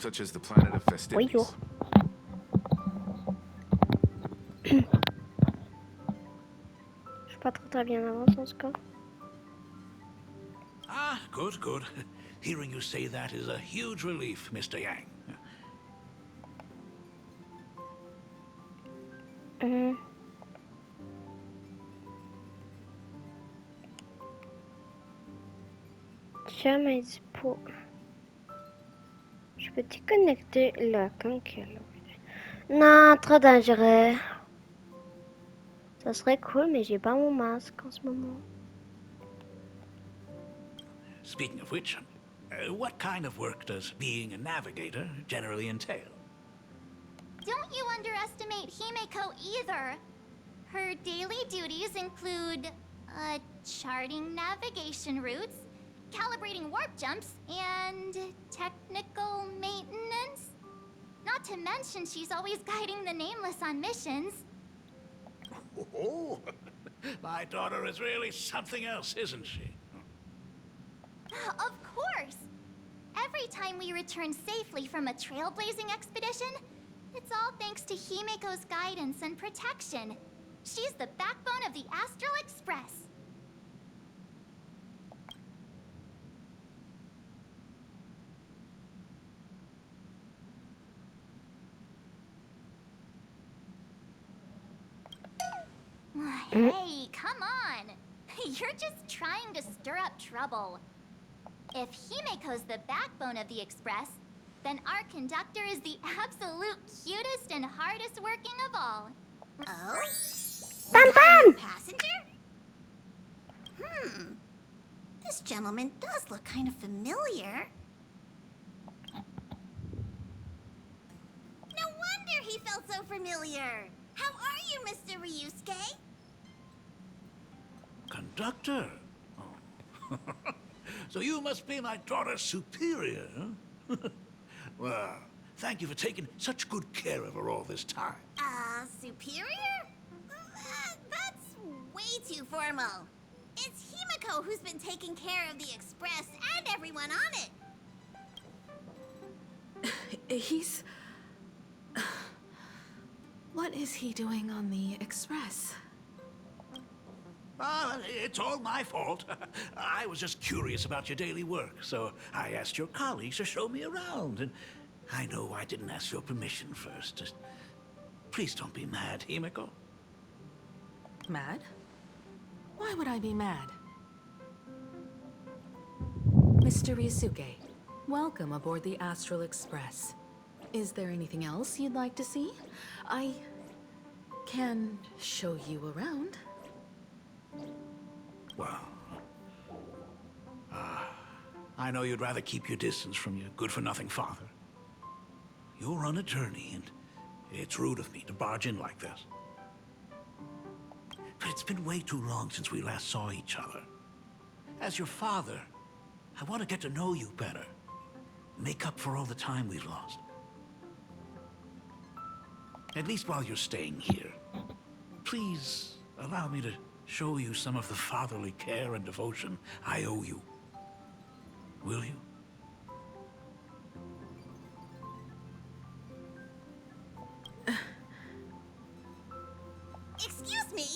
such as the planet of Oui, yo. festivities. Je suis pas très bien en avance en ce cas. Ah, good, good. Hearing you say that is a huge relief, Mr. Yang. Jamais dispo. Je peux déconnecter la conquête. Non, trop dangereux. Ça serait cool, mais j'ai pas mon masque en ce moment. Speaking of which, what kind of work does being a navigator generally entail? Don't you underestimate Himeko either. Her daily duties include, charting navigation routes, calibrating warp jumps, and technical maintenance. Not to mention she's always guiding the Nameless on missions. Oh, my daughter is really something else, isn't she? Of course! Every time we return safely from a trailblazing expedition, it's all thanks to Himeko's guidance and protection. She's the backbone of the Astral Express. Hey, come on! You're just trying to stir up trouble. If Himeko's the backbone of the Express, then our conductor is the absolute cutest and hardest working of all. Oh? Bam bam! Passenger? This gentleman does look kind of familiar. No wonder he felt so familiar. How are you, Mr. Ryusuke? Conductor? Oh. So you must be my daughter's superior, huh? Well, thank you for taking such good care of her all this time. Superior? That's way too formal. It's Himeko who's been taking care of the Express and everyone on it. He's... What is he doing on the Express? It's all my fault. I was just curious about your daily work, so I asked your colleagues to show me around. And I know I didn't ask your permission first. Just please don't be mad, Himeko. Mad? Why would I be mad? Mr. Ryusuke, welcome aboard the Astral Express. Is there anything else you'd like to see? I can show you around. Well, I know you'd rather keep your distance from your good-for-nothing father. You're on a journey, and it's rude of me to barge in like this. But it's been way too long since we last saw each other. As your father, I want to get to know you better. Make up for all the time we've lost. At least while you're staying here, please allow me to show you some of the fatherly care and devotion I owe you. Will you? Excuse me?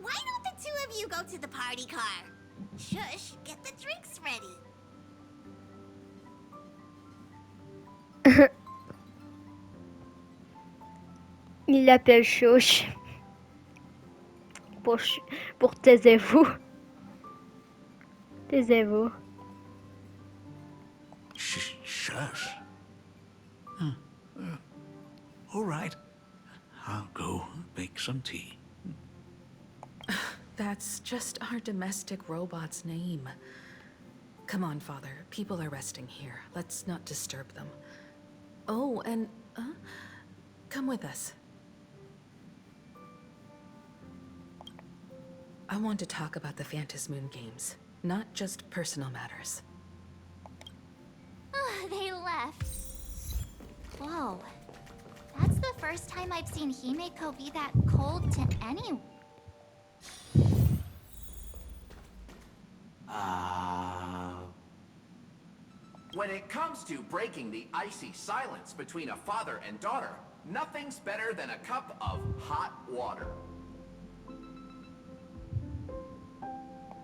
Why don't the two of you go to the party car? Shush, get the drinks ready. Il l'appelle Chouche. Pour taisez-vous. Taisez-vous. Shush. All right. I'll go make some tea. That's just our domestic robot's name. Come on, Father. People are resting here. Let's not disturb them. Oh, and... come with us. I want to talk about the Phantom Moon games, not just personal matters. They left. Whoa. That's the first time I've seen Himeko be that cold to anyone. When it comes to breaking the icy silence between a father and daughter, nothing's better than a cup of hot water.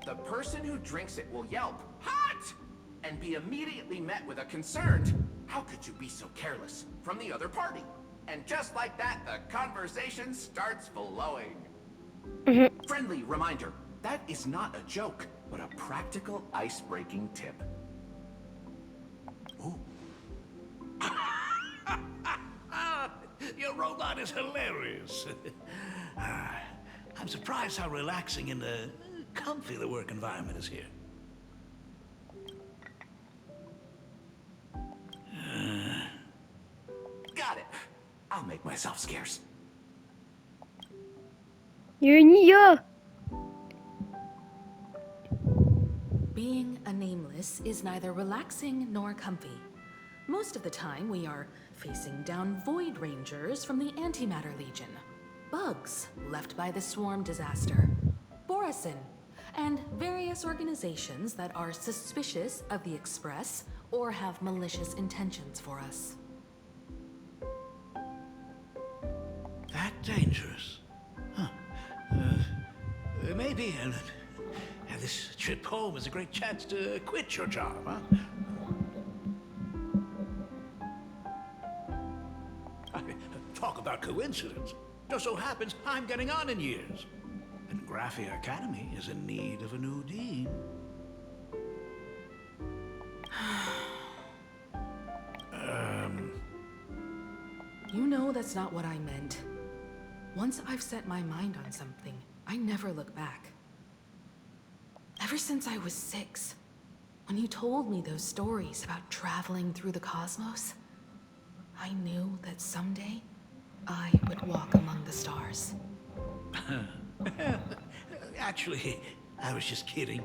The person who drinks it will yelp, "Hot!" and be immediately met with a concerned, "How could you be so careless?" from the other party. And just like that, the conversation starts flowing. Friendly reminder, that is not a joke, but a practical ice-breaking tip. Ooh. Your robot is hilarious. I'm surprised how relaxing and comfy the work environment is here. Got it. I'll make myself scarce. Il y a une IA. Being a nameless is neither relaxing nor comfy. Most of the time, we are facing down Void Rangers from the Antimatter Legion, bugs left by the Swarm disaster, Borisin, and various organizations that are suspicious of the Express or have malicious intentions for us. That dangerous? Huh. Maybe this trip home is a great chance to quit your job, huh? Talk about coincidence. Just so happens I'm getting on in years. And Graphia Academy is in need of a new dean. You know that's not what I meant. Once I've set my mind on something, I never look back. Ever since I was 6, when you told me those stories about traveling through the cosmos, I knew that someday I would walk among the stars. Actually, I was just kidding.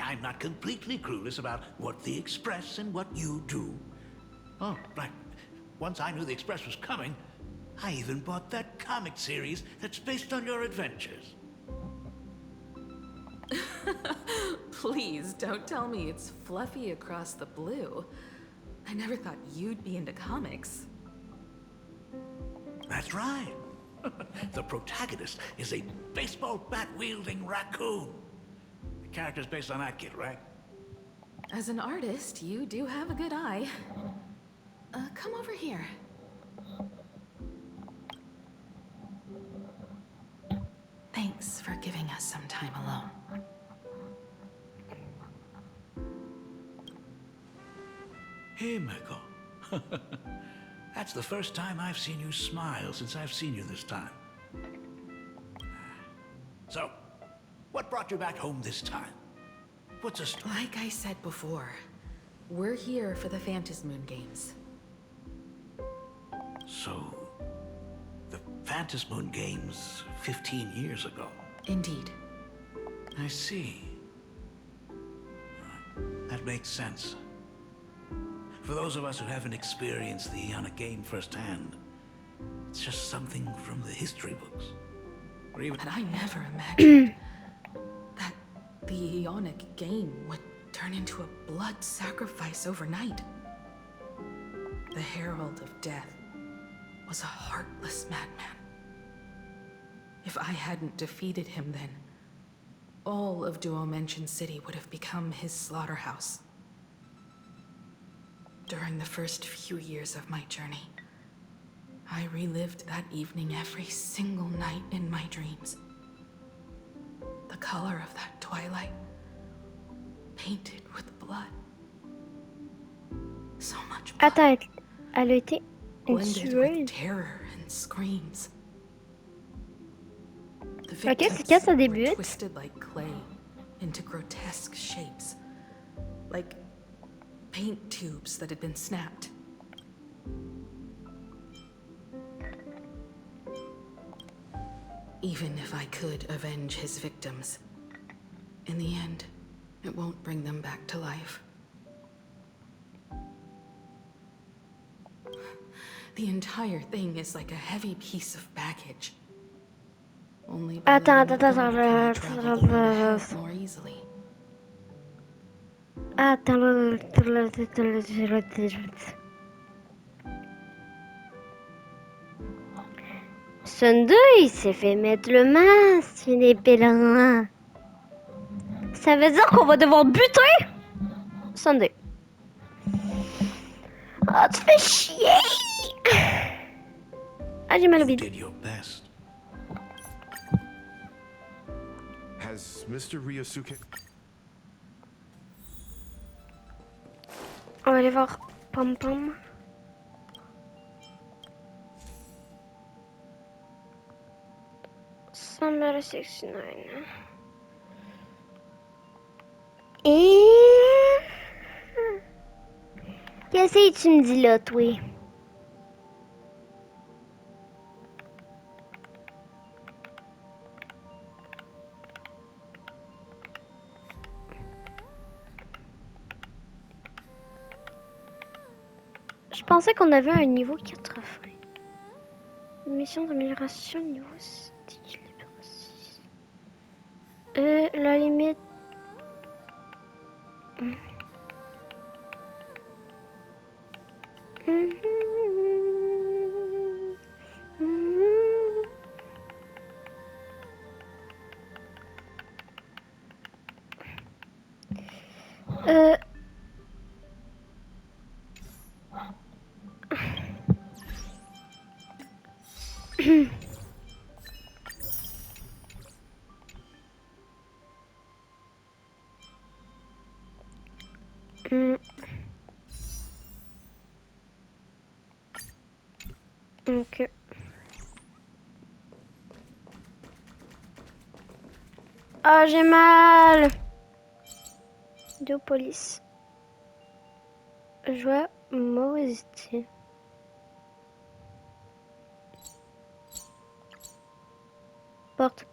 I'm not completely clueless about what the Express and what you do. Oh, right. Once I knew the Express was coming, I even bought that comic series that's based on your adventures. Please don't tell me it's fluffy across the blue. I never thought you'd be into comics. That's right. The protagonist is a baseball bat-wielding raccoon. The character's based on that kid, right? As an artist, you do have a good eye. Come over here. Thanks for giving us some time alone. Hey, Meko. That's the first time I've seen you smile since I've seen you this time. So, what brought you back home this time? What's a story? Like I said before, we're here for the Phantasmoon Games. So, the Phantasmoon Games 15 years ago. Indeed. I see. That makes sense. For those of us who haven't experienced the Ionic game firsthand, it's just something from the history books. Or even... But I never imagined that the Ionic game would turn into a blood sacrifice overnight. The Herald of Death was a heartless madman. If I hadn't defeated him then, all of Duomension City would have become his slaughterhouse. During the first few years of my journey, I relived that evening every single night in my dreams. The color of that twilight, painted with blood. So much blood. Attends, elle a été une Blended tueuse. with terror and screams. The Ok, c'est victims quand ça were débute? twisted like clay into grotesque shapes, like paint tubes that had been snapped. Even if I could avenge his victims, in the end, it won't bring them back to life. The entire thing is like a heavy piece of baggage. Only by letting it go can I travel the road ahead more easily. Attends. Sunday, il s'est fait mettre le masque, il est pèlerin. Ça veut dire qu'on va devoir buter Sunday. Ah, tu fais chier! Ah, j'ai mal au You bide. did your best. Has Mr. Ryosuke... On va aller voir Pom Pom. Summer 69. Et... Qu'est-ce que tu me dis là, toi? Je pensais qu'on avait un niveau 80. Mission d'amélioration niveau d'équilibre 6. La limite... Ok. Ah, j'ai mal. Deux police. Joie, morosité. Porte.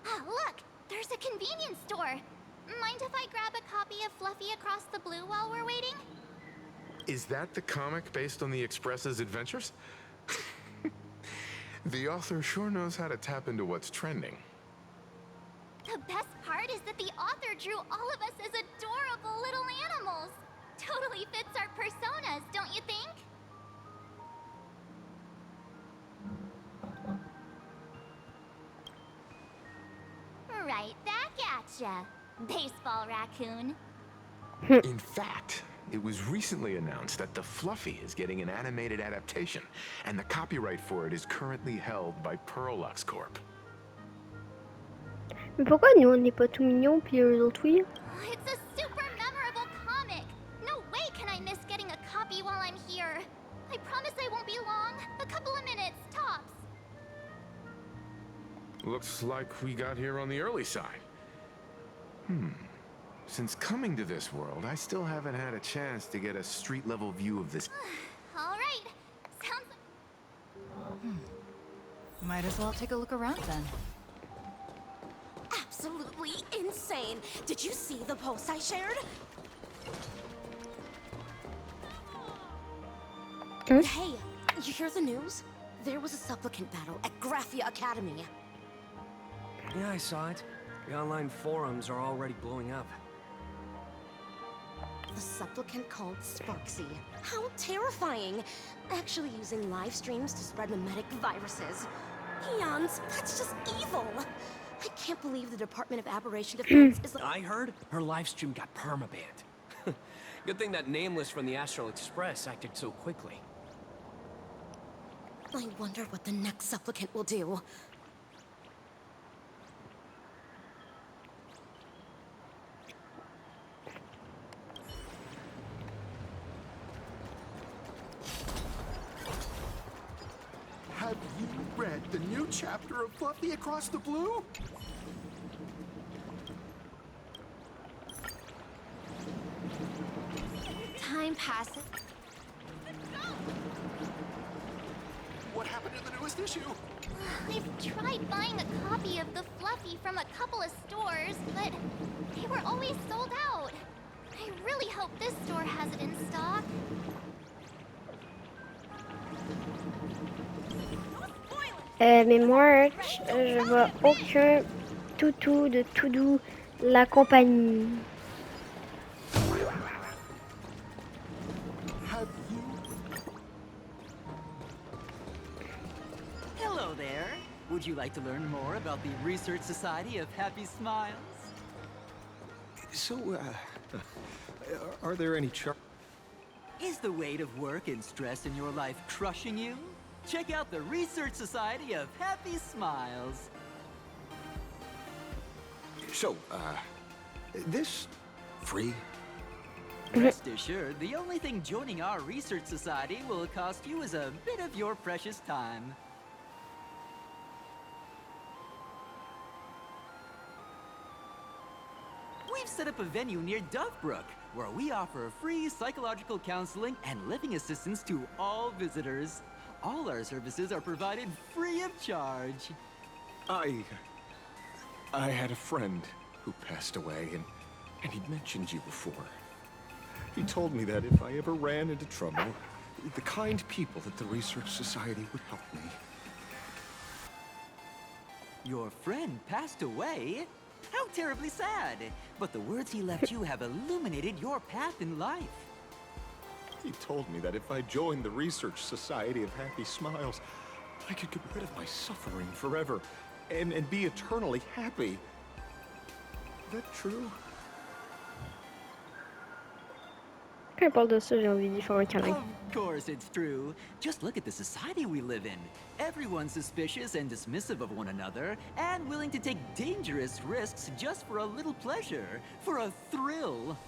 Ah, look! There's a convenience store! Mind if I grab a copy of Fluffy Across the Blue while we're waiting? Is that the comic based on the Express's adventures? The author sure knows how to tap into what's trending. The best part is that the author drew all of us as adorable little animals. Totally fits our personas, don't you think? Right back at ya, baseball raccoon. In fact, it was recently announced that the Fluffy is getting an animated adaptation, and the copyright for it is currently held by Pearlux Corp. Mais pourquoi nous on n'est pas tout mignons puis eux autres oui? It's a super memorable comic. No way can I miss getting a copy while I'm here. I promise I won't be long. A couple of minutes, tops. Looks like we got here on the early side. Since coming to this world, I still haven't had a chance to get a street-level view of this. All right. Sounds like... Might as well take a look around then. Absolutely insane. Did you see the post I shared? Hey, you hear the news? There was a supplicant battle at Graphia Academy. Yeah, I saw it. The online forums are already blowing up. The supplicant called Sparksy. How terrifying! Actually using live streams to spread mimetic viruses. Eons, that's just evil! I can't believe the Department of Aberration Defense is like... I heard her livestream got permabanned. Good thing that Nameless from the Astral Express acted so quickly. I wonder what the next supplicant will do. Have you read the new chapter of Fluffy Across the Blue? Time passes. What happened to the newest issue? I've tried buying a copy of the Fluffy from a couple of stores, but they were always sold out. I really hope this store has it in stock. No Mes merch, je vois aucun toutou de tout doux la compagnie. Hello there. Would you like to learn more about the Research Society of Happy Smiles? So, are there any Is the weight of work and stress in your life crushing you? Check out the Research Society of Happy Smiles. So, this free? Rest assured, the only thing joining our Research Society will cost you is a bit of your precious time. We've set up a venue near Dovebrook, where we offer free psychological counseling and living assistance to all visitors. All our services are provided free of charge. I had a friend who passed away, and he'd mentioned you before. He told me that if I ever ran into trouble, the kind people at the Research Society would help me. Your friend passed away? How terribly sad! But the words he left you have illuminated your path in life. He told me that if I joined the Research Society of Happy Smiles, I could get rid of my suffering forever and be eternally happy. Is that true? Quand il parle de ça, j'ai envie d'y faire un câlin. Of course it's true. Just look at the society we live in. Everyone's suspicious and dismissive of one another, and willing to take dangerous risks just for a little pleasure, for a thrill.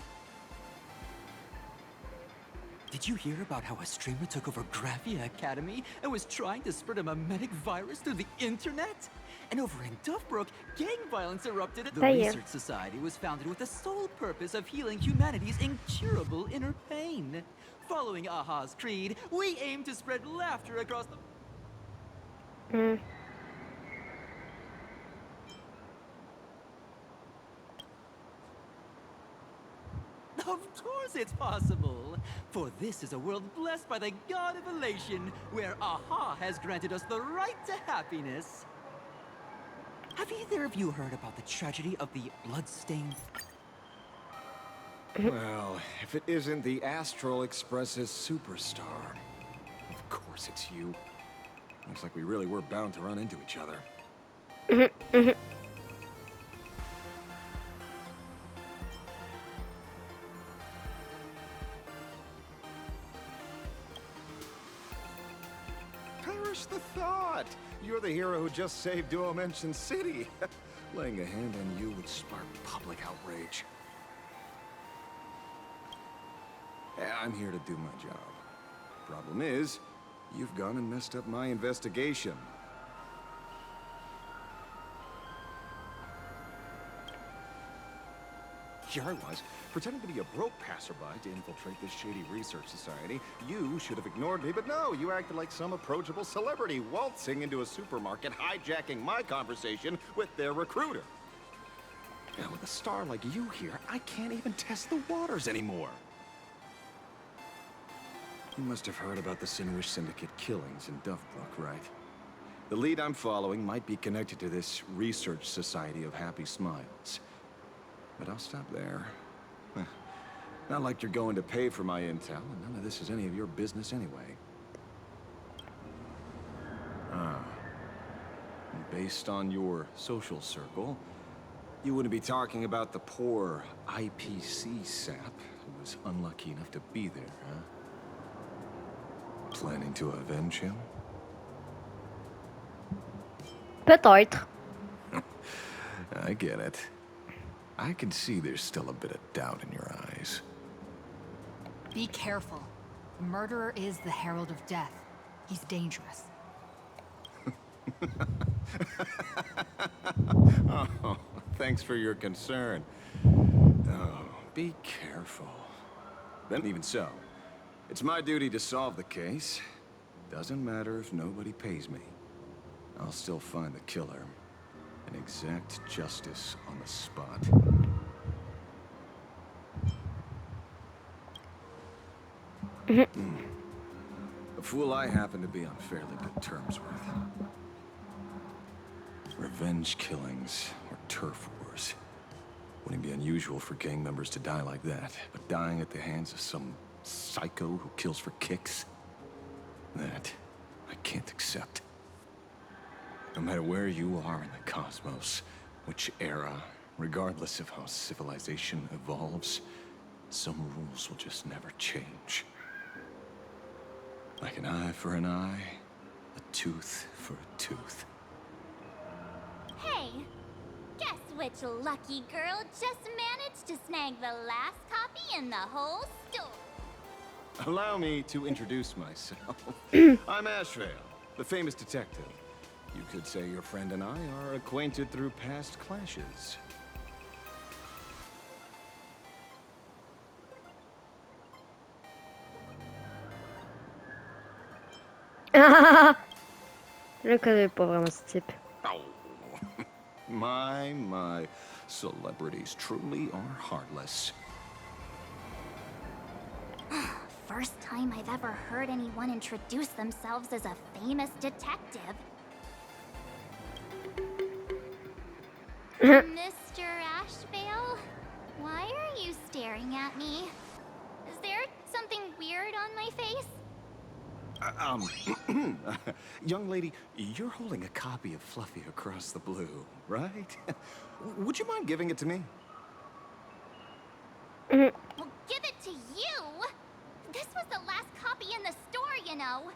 Did you hear about how a streamer took over Graphia Academy and was trying to spread a mimetic virus through the internet? And over in Dovebrook, gang violence erupted. The Research Society was founded with the sole purpose of healing humanity's incurable inner pain. Following Aha's creed, we aim to spread laughter across the... Of course it's possible! For this is a world blessed by the god of elation, where Aha has granted us the right to happiness. Have either of you heard about the tragedy of the bloodstained... Well, if it isn't the Astral Express's superstar. Of course it's you. Looks like we really were bound to run into each other. Perish the thought! You're the hero who just saved Duomension City. Laying a hand on you would spark public outrage. I'm here to do my job. Problem is, you've gone and messed up my investigation. Here I was, pretending to be a broke passerby to infiltrate this shady research society. You should have ignored me, but no, you acted like some approachable celebrity waltzing into a supermarket, hijacking my conversation with their recruiter. Now, with a star like you here, I can't even test the waters anymore. You must have heard about the Sinwish Syndicate killings in Dovebrook, right? The lead I'm following might be connected to this Research Society of Happy Smiles. But I'll stop there. Not like you're going to pay for my intel, and none of this is any of your business anyway. Based on your social circle, you wouldn't be talking about the poor IPC sap who was unlucky enough to be there, huh? Planning to avenge him? Peut-être. I get it. I can see there's still a bit of doubt in your eyes. Be careful. The murderer is the Herald of Death. He's dangerous. Oh, thanks for your concern. Oh, be careful. Then even so, it's my duty to solve the case. Doesn't matter if nobody pays me. I'll still find the killer and exact justice on the spot. A fool I happen to be on fairly good terms with. Revenge killings or turf wars. Wouldn't be unusual for gang members to die like that, but dying at the hands of some psycho who kills for kicks? That I can't accept. No matter where you are in the cosmos, which era, regardless of how civilization evolves, some rules will just never change. Like an eye for an eye, a tooth for a tooth. Hey, guess which lucky girl just managed to snag the last copy in the whole store? Allow me to introduce myself. I'm Ashvale, the famous detective. You could say your friend and I are acquainted through past clashes. Je ne connais pas vraiment ce type. Oh. My. Celebrities truly are heartless. First time I've ever heard anyone introduce themselves as a famous detective. Mr. Ashvale, why are you staring at me? Is there something weird on my face? Young lady, you're holding a copy of Fluffy Across the Blue, right? Would you mind giving it to me? Well, give it to you? This was the last copy in the store, you know.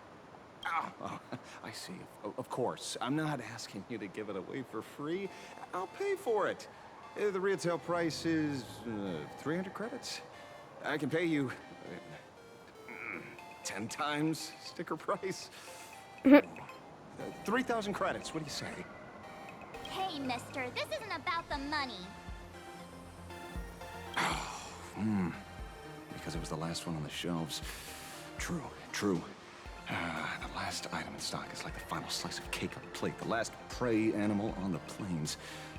Oh, I see. Of course. I'm not asking you to give it away for free. I'll pay for it. The retail price is 300 credits. I can pay you 10 times sticker price. 3,000 credits. What do you say? Hey, mister, this isn't about the money. Because it was the last one on the shelves. True. The last item in stock is like the final slice of cake on the plate. The last prey animal on the plains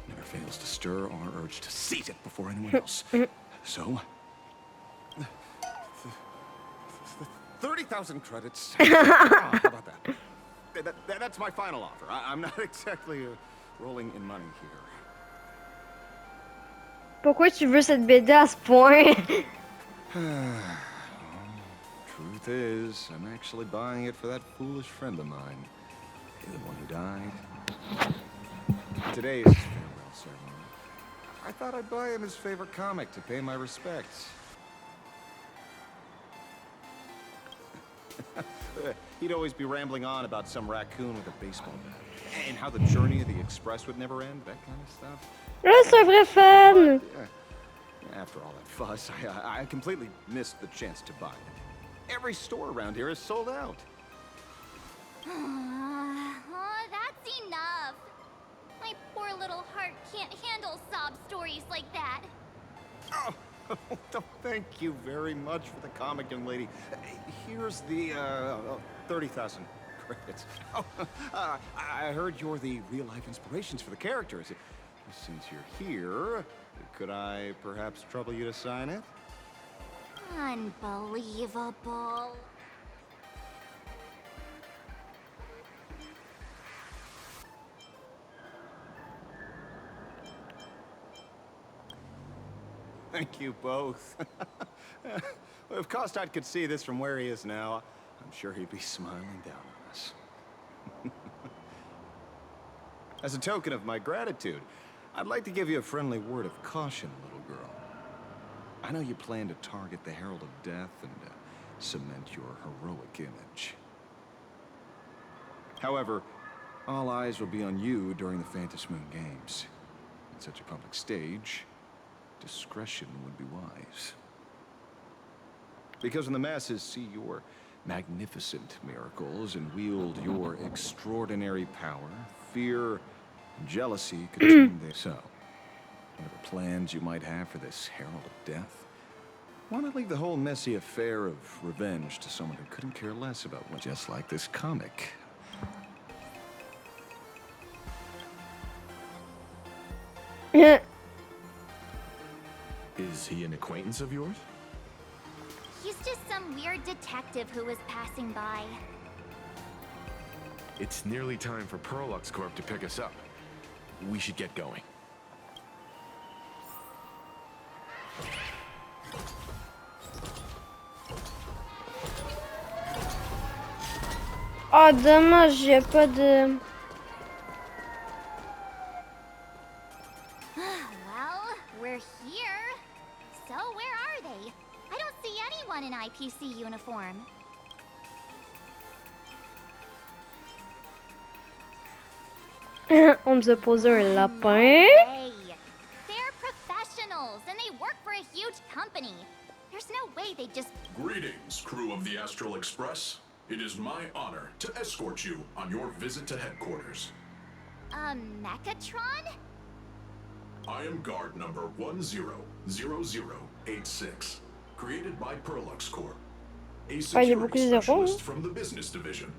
never fails to stir our urge to seize it before anyone else. So, 30,000 credits. How about that? That's my final offer. I'm not exactly rolling in money here. Pourquoi tu veux cette BD à ce point? Truth is, I'm actually buying it for that foolish friend of mine. The one who died. Today's his farewell ceremony. I thought I'd buy him his favorite comic to pay my respects. He'd always be rambling on about some raccoon with a baseball bat. And how the journey of the express would never end, that kind of stuff. Là, c'est un vrai fan. But, after all that fuss, I completely missed the chance to buy it. Every store around here is sold out. Oh, that's enough. My poor little heart can't handle sob stories like that. Oh, thank you very much for the comic, young lady. Here's the 30,000 credits. Oh, I heard you're the real-life inspirations for the characters. Since you're here, could I perhaps trouble you to sign it? Unbelievable. Thank you both. If Kostat could see this from where he is now, I'm sure he'd be smiling down on us. As a token of my gratitude, I'd like to give you a friendly word of caution, little girl. I know you plan to target the Herald of Death and cement your heroic image. However, all eyes will be on you during the Phantom Moon Games. On such a public stage, discretion would be wise. Because when the masses see your magnificent miracles and wield your extraordinary power, fear and jealousy could turn their... So, whatever plans you might have for this Herald of Death, why not leave the whole messy affair of revenge to someone who couldn't care less about one, just like this comic? Is he an acquaintance of yours? He's just some weird detective who was passing by. It's nearly time for Perlux Corp to pick us up. we should get going. Oh, dommage, j'ai pas de... Well, we're here. So where are they? I don't see anyone in IPC uniform. On se pose un lapin. No way. They're professionals and they work for a huge company. There's no way they just... Greetings, crew of the Astral Express. It is my honor to escort you on your visit to headquarters. Mechatron? I am guard number 100086, created by Perlux Corp, a security specialist from the business division.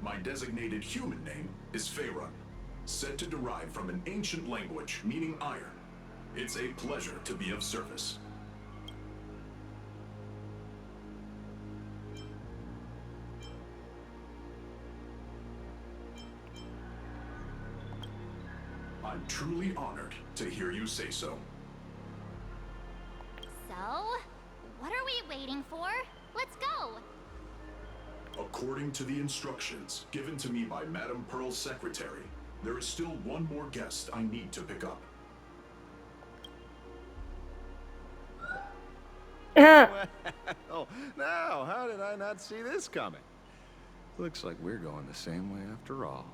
My designated human name is Faerun, said to derive from an ancient language meaning iron. It's a pleasure to be of service. I'm truly honored to hear you say so. So, what are we waiting for? Let's go! According to the instructions given to me by Madame Pearl's secretary, there is still one more guest I need to pick up. Well, now, how did I not see this coming? Looks like we're going the same way after all.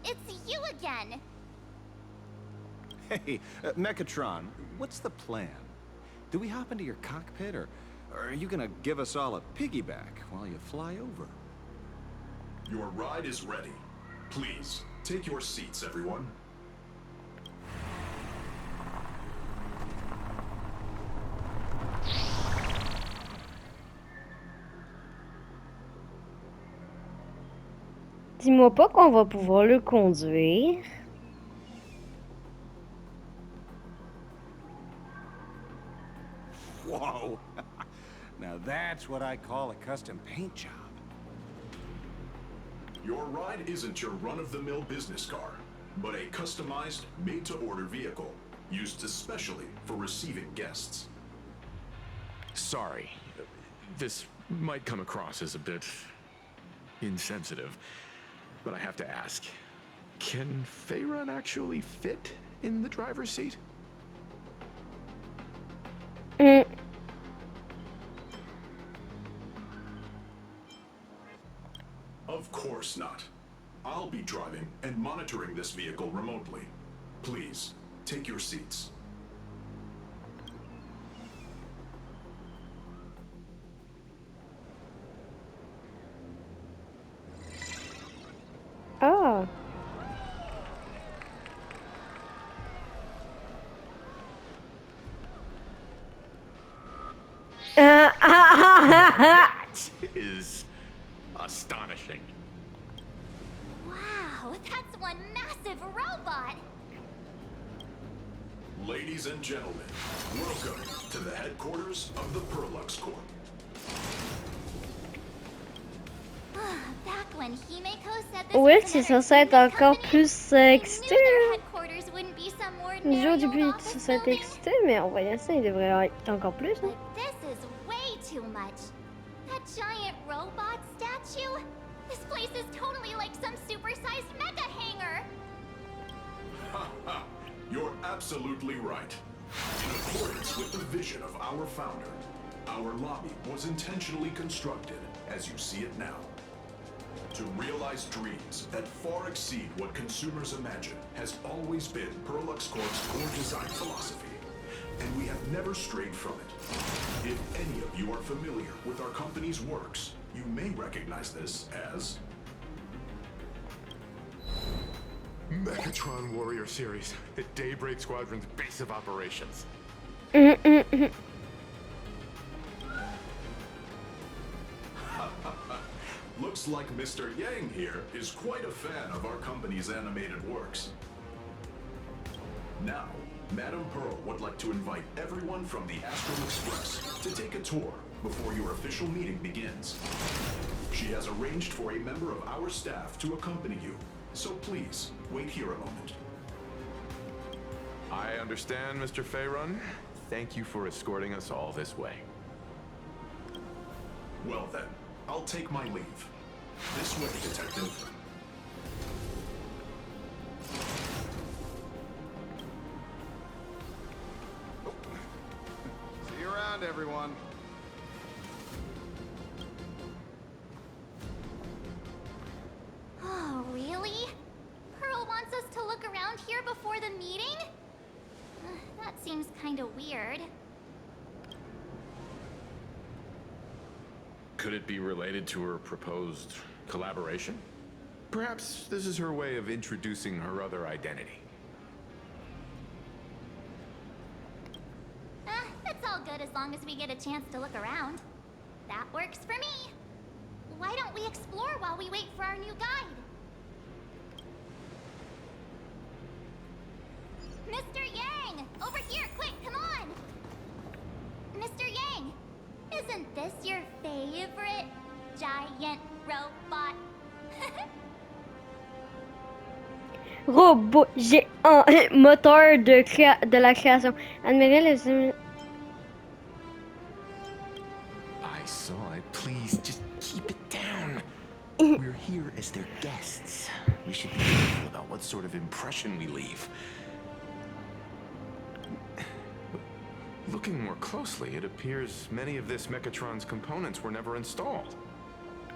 It's you again! Hey, Mechatron, what's the plan? Do we hop into your cockpit, or are you gonna give us all a piggyback while you fly over? Your ride is ready. Please, take your seats, everyone. Dis-moi pas qu'on va pouvoir le conduire. Whoa! Now that's what I call a custom paint job. Your ride isn't your run-of-the-mill business car, but a customized, made-to-order vehicle, used especially for receiving guests. Sorry, this might come across as a bit insensitive, but I have to ask, can Faerun actually fit in the driver's seat? Of course not. I'll be driving and monitoring this vehicle remotely. Please, take your seats. Oh. Is astonishing. Wow, that's one massive robot! Ladies and gentlemen, welcome to the headquarters of the Perlux Corp. Back when Himeko said this Ouais, was c'est another censé être human encore company, plus I knew excité. their headquarters wouldn't be some ordinary Au old début, il office est censé être building. excité, mais en voyant ça, il devrait être encore plus. Hein. But this is way too much. That giant robot statue? This place is totally like some supersized mega hangar. Ha ha! You're absolutely right. In accordance with the vision of our founder, our lobby was intentionally constructed as you see it now. To realize dreams that far exceed what consumers imagine has always been Perlux Corp's core design philosophy, and we have never strayed from it. If any of you are familiar with our company's works, you may recognize this as Mechatron Warrior Series, the Daybreak Squadron's base of operations. Looks like Mr. Yang here is quite a fan of our company's animated works. Now, Madame Pearl would like to invite everyone from the Astral Express to take a tour before your official meeting begins. She has arranged for a member of our staff to accompany you, so please, wait here a moment. I understand, Mr. Faerun. Thank you for escorting us all this way. Well then, I'll take my leave. This way, Detective. See you around, everyone. Oh, really? Pearl wants us to look around here before the meeting? That seems kinda weird. Could it be related to her proposed collaboration? Perhaps this is her way of introducing her other identity. That's all good as long as we get a chance to look around. That works for me. Why don't we explore while we wait for our new guide? Mr. Yang! Over here, quick, come on! Mr. Yang, isn't this your favorite giant robot? Robot géant, moteur de la création. Admirez les... I saw it. Please, just keep it down. We're here as their guests. We should be careful about what sort of impression we leave. Looking more closely, it appears many of this Mechatron's components were never installed.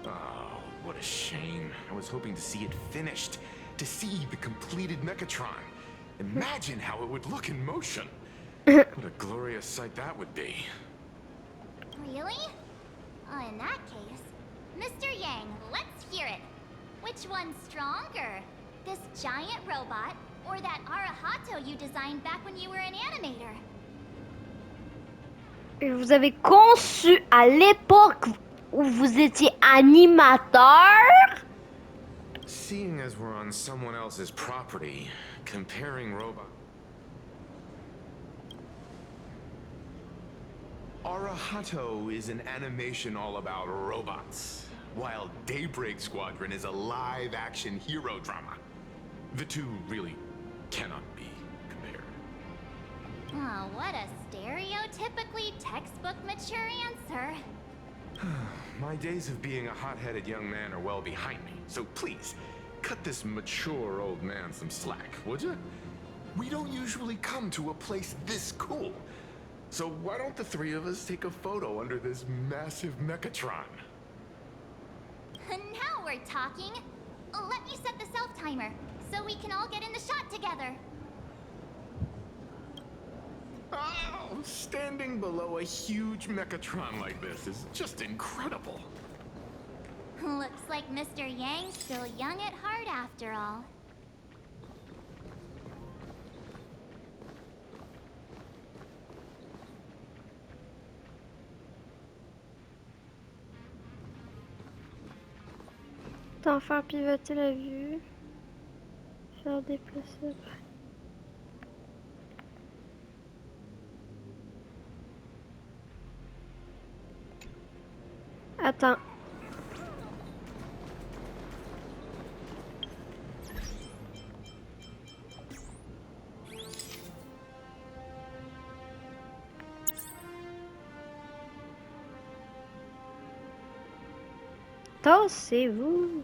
Oh, what a shame. I was hoping to see it finished, to see the completed Mechatron. Imagine how it would look in motion. What a glorious sight that would be. Really? In that case, Mr. Yang, let's hear it. Which one's stronger? This giant robot, or that Arahato you designed back when you were an animator? Vous avez conçu à l'époque où vous étiez animateur? Seeing as we're on someone else's property, comparing robots... Arahato is an animation all about robots, while Daybreak Squadron is a live-action hero drama. The two really cannot be compared. Oh, what a stereotypically textbook mature answer. My days of being a hot-headed young man are well behind me, so please, cut this mature old man some slack, would you? We don't usually come to a place this cool. So why don't the three of us take a photo under this massive Mechatron? Now we're talking. Let me set the self-timer, so we can all get in the shot together. Oh, standing below a huge Mechatron like this is just incredible. Looks like Mr. Yang's still young at heart after all. Faire pivoter la vue. Faire déplacer. Attends. Tassez-vous.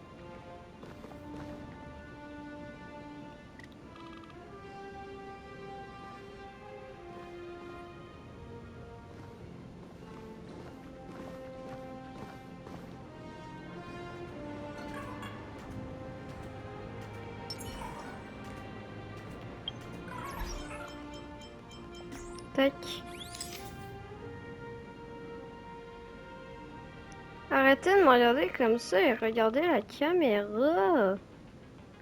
Tac. Arrêtez de me regarder comme ça et regardez la caméra.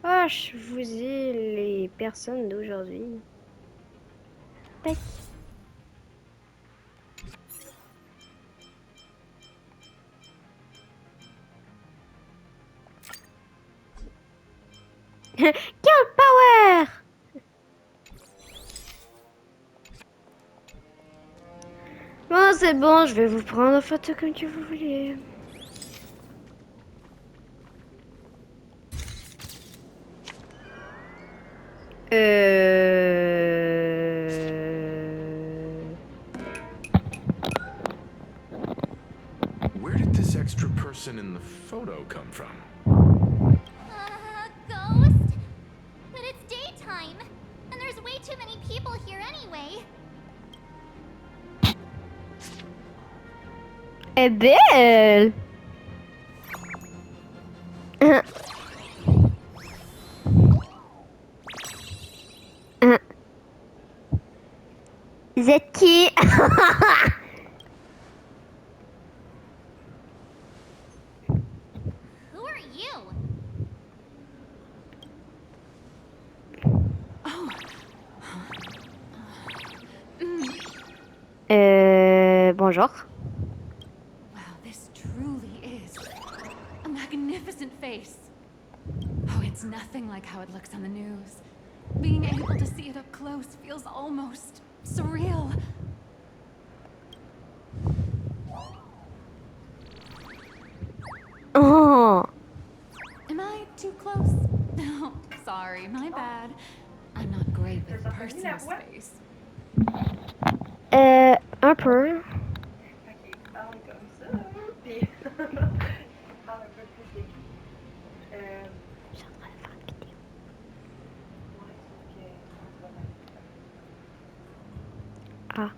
Ah, je vous ai les personnes d'aujourd'hui. Tac. Quel power! Bon, c'est bon, je vais vous prendre en photo comme que vous voulez. person in the photo come from? Ghost? But it's daytime, and there's way too many people here anyway. Elle est belle! Vous êtes qui? Who are you? Bonjour. Wow, this truly is a magnificent face. Oh, it's nothing like how it looks on the news. Being able to see it up close feels almost surreal. Oh! Am I too close? No, sorry, my bad. I'm not great with personal space. Un peu. Ah.